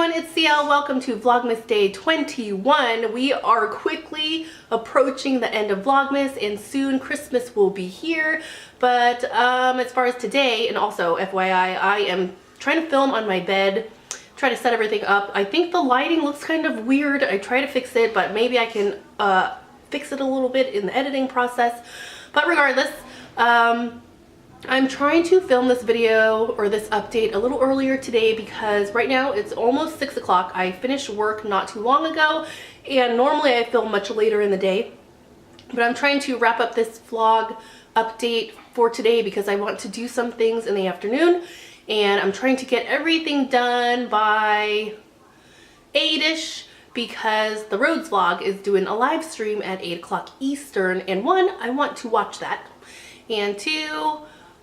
everyone, it's CL. Welcome to Vlogmas Day 21. We are quickly approaching the end of Vlogmas and soon Christmas will be here. But as far as today, and also FYI, I am trying to film on my bed, try to set everything up. I think the lighting looks kind of weird. I try to fix it, but maybe I can fix it a little bit in the editing process. But regardless, I'm trying to film this video or this update a little earlier today because right now it's almost 6 o'clock. I finished work not too long ago and normally I film much later in the day. But I'm trying to wrap up this vlog update for today because I want to do some things in the afternoon and I'm trying to get everything done by 8ish because the Roads vlog is doing a live stream at 8 o'clock Eastern, and one, I want to watch that, and two,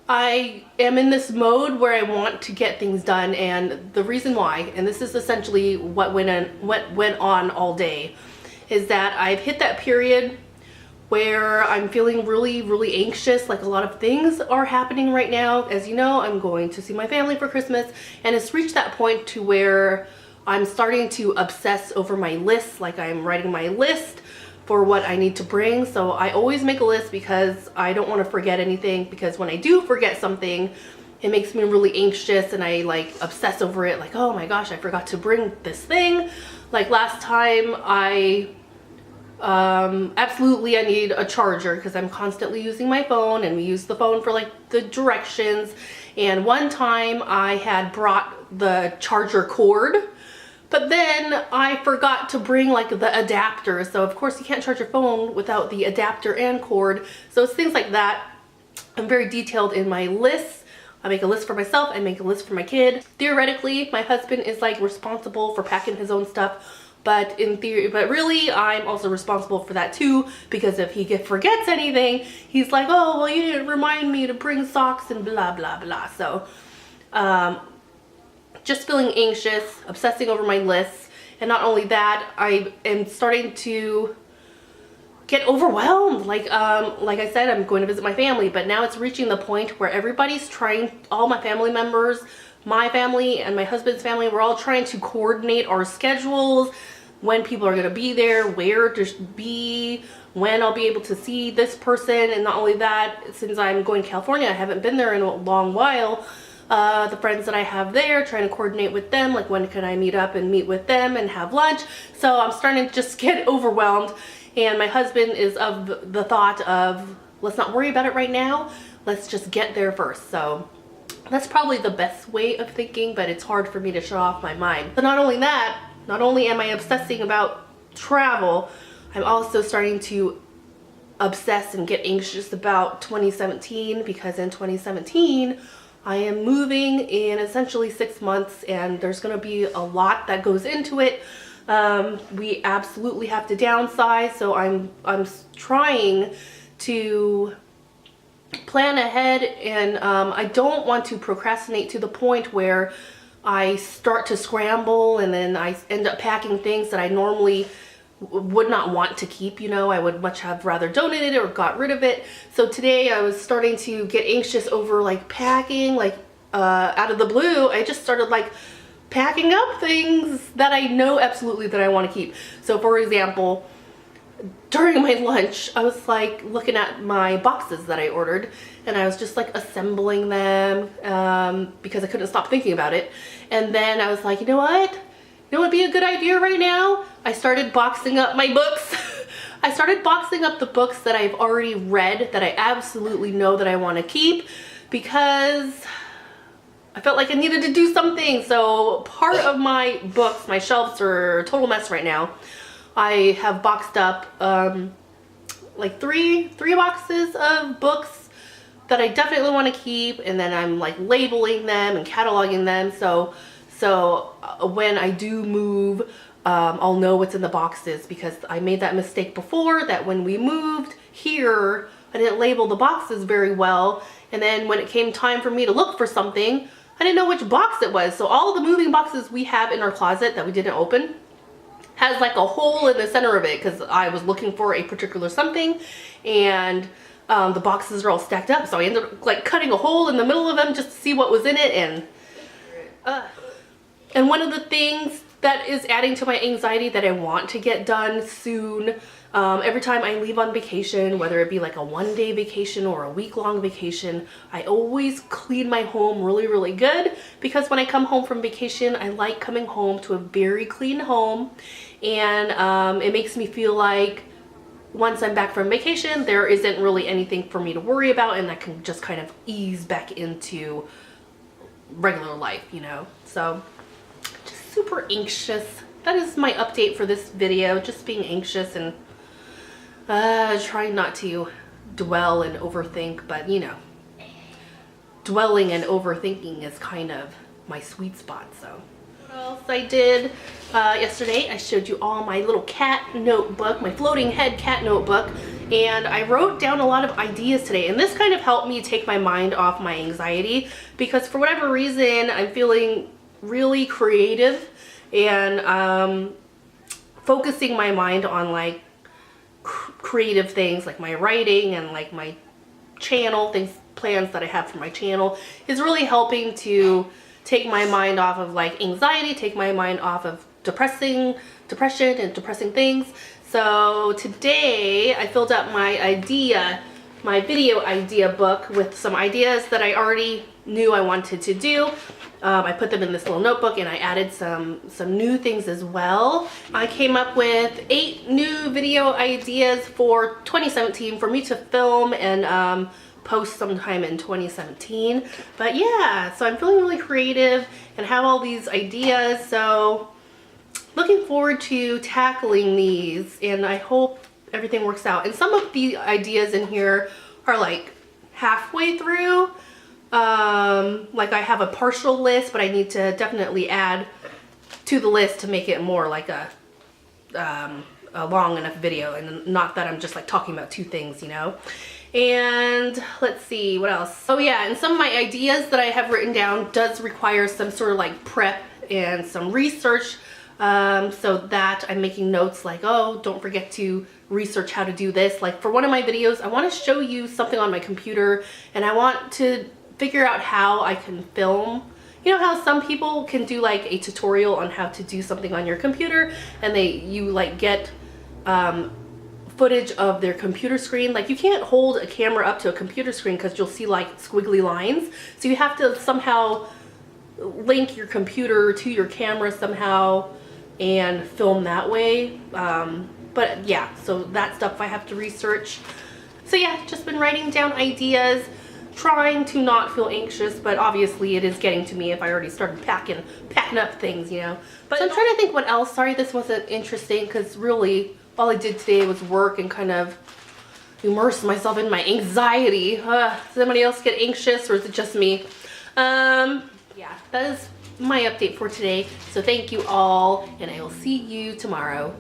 I am in this mode where I want to get things done. And the reason why, and this is essentially what went on all day, is that I've hit that period where I'm feeling really anxious. Like a lot of things are happening right now. As you know, I'm going to see my family for Christmas, and it's reached that point to where I'm starting to obsess over my list. Like I'm writing my list for what I need to bring. So I always make a list because I don't want to forget anything, because when I do forget something, it makes me really anxious and I like obsess over it. Like, oh my gosh, I forgot to bring this thing. Like last time I absolutely I need a charger because I'm constantly using my phone and we use the phone for like the directions. And one time I had brought the charger cord, but then I forgot to bring like the adapter. So of course you can't charge your phone without the adapter and cord. So it's things like that. I'm very detailed in my lists. I make a list for myself, I make a list for my kid. Theoretically, my husband is like responsible for packing his own stuff, but in theory, but really I'm also responsible for that too, because if he forgets anything, he's like, oh, well, you didn't remind me to bring socks and blah, blah, blah. So, just feeling anxious, obsessing over my lists, and not only that, I am starting to get overwhelmed. Like I said, I'm going to visit my family, but now it's reaching the point where everybody's trying, all my family members, my family and my husband's family, we're all trying to coordinate our schedules, when people are going to be there, where to be, when I'll be able to see this person. And not only that, since I'm going to California, I haven't been there in a long while. The friends that I have there, trying to coordinate with them, like when can I meet up and meet with them and have lunch. So I'm starting to just get overwhelmed, and my husband is of the thought of, let's not worry about it right now, let's just get there first. So that's probably the best way of thinking, but it's hard for me to shut off my mind. But not only that, not only am I obsessing about travel, I'm also starting to obsess and get anxious about 2017, because in 2017 I am moving in essentially 6 months and there's going to be a lot that goes into it. We absolutely have to downsize, so I'm trying to plan ahead, and I don't want to procrastinate to the point where I start to scramble and then I end up packing things that I normally would not want to keep. You know, I would much have rather donated it or got rid of it. So today I was starting to get anxious over like packing, like out of the blue I just started like packing up things that I know absolutely that I want to keep. So for example, during my lunch I was like looking at my boxes that I ordered, and I was just like assembling them because I couldn't stop thinking about it. And then I was like, you know what? You know what would be a good idea right now? I started boxing up my books. I started boxing up the books that I've already read that I absolutely know that I want to keep, because I felt like I needed to do something. So part of my books, my shelves are a total mess right now. I have boxed up like three boxes of books that I definitely want to keep, and then I'm like labeling them and cataloging them. So when I do move, I'll know what's in the boxes, because I made that mistake before, that when we moved here I didn't label the boxes very well, and then when it came time for me to look for something, I didn't know which box it was. So all the moving boxes we have in our closet that we didn't open has like a hole in the center of it because I was looking for a particular something, and the boxes are all stacked up, so I ended up like cutting a hole in the middle of them just to see what was in it. And one of the things that is adding to my anxiety that I want to get done soon. Every time I leave on vacation, whether it be like a one-day vacation or a week-long vacation, I always clean my home really, really good, because when I come home from vacation, I like coming home to a very clean home, and it makes me feel like once I'm back from vacation, there isn't really anything for me to worry about, and I can just kind of ease back into regular life, you know? So, just super anxious. That is my update for this video, just being anxious and trying not to dwell and overthink, but you know, dwelling and overthinking is kind of my sweet spot. So what else I did yesterday, I showed you all my little cat notebook, my floating head cat notebook, and I wrote down a lot of ideas today, and this kind of helped me take my mind off my anxiety, because for whatever reason I'm feeling really creative, and focusing my mind on like creative things like my writing and like my channel plans that I have for my channel is really helping to take my mind off of like anxiety, take my mind off of depression and depressing things. So today I filled out my video idea book with some ideas that I already knew I wanted to do. I put them in this little notebook, and I added some new things as well. I came up with 8 new video ideas for 2017 for me to film and post sometime in 2017. But yeah, so I'm feeling really creative and have all these ideas, so looking forward to tackling these, and I hope everything works out. And some of the ideas in here are like halfway through. Like I have a partial list, but I need to definitely add to the list to make it more like a long enough video, and not that I'm just like talking about 2 things, you know. And let's see what else. Oh yeah, and some of my ideas that I have written down does require some sort of like prep and some research, so that I'm making notes like, oh, don't forget to research how to do this. Like for one of my videos, I want to show you something on my computer, and I want to figure out how I can film. You know how some people can do like a tutorial on how to do something on your computer, and you like get footage of their computer screen. Like you can't hold a camera up to a computer screen because you'll see like squiggly lines, so you have to somehow link your computer to your camera somehow and film that way. But yeah, so that stuff I have to research. So yeah, just been writing down ideas, trying to not feel anxious, but obviously it is getting to me if I already started packing up things, you know. But so I'm trying to think what else. Sorry this wasn't interesting, because really all I did today was work and kind of immerse myself in my anxiety. Does somebody else get anxious, or is it just me? Yeah, that is my update for today. So thank you all, and I will see you tomorrow.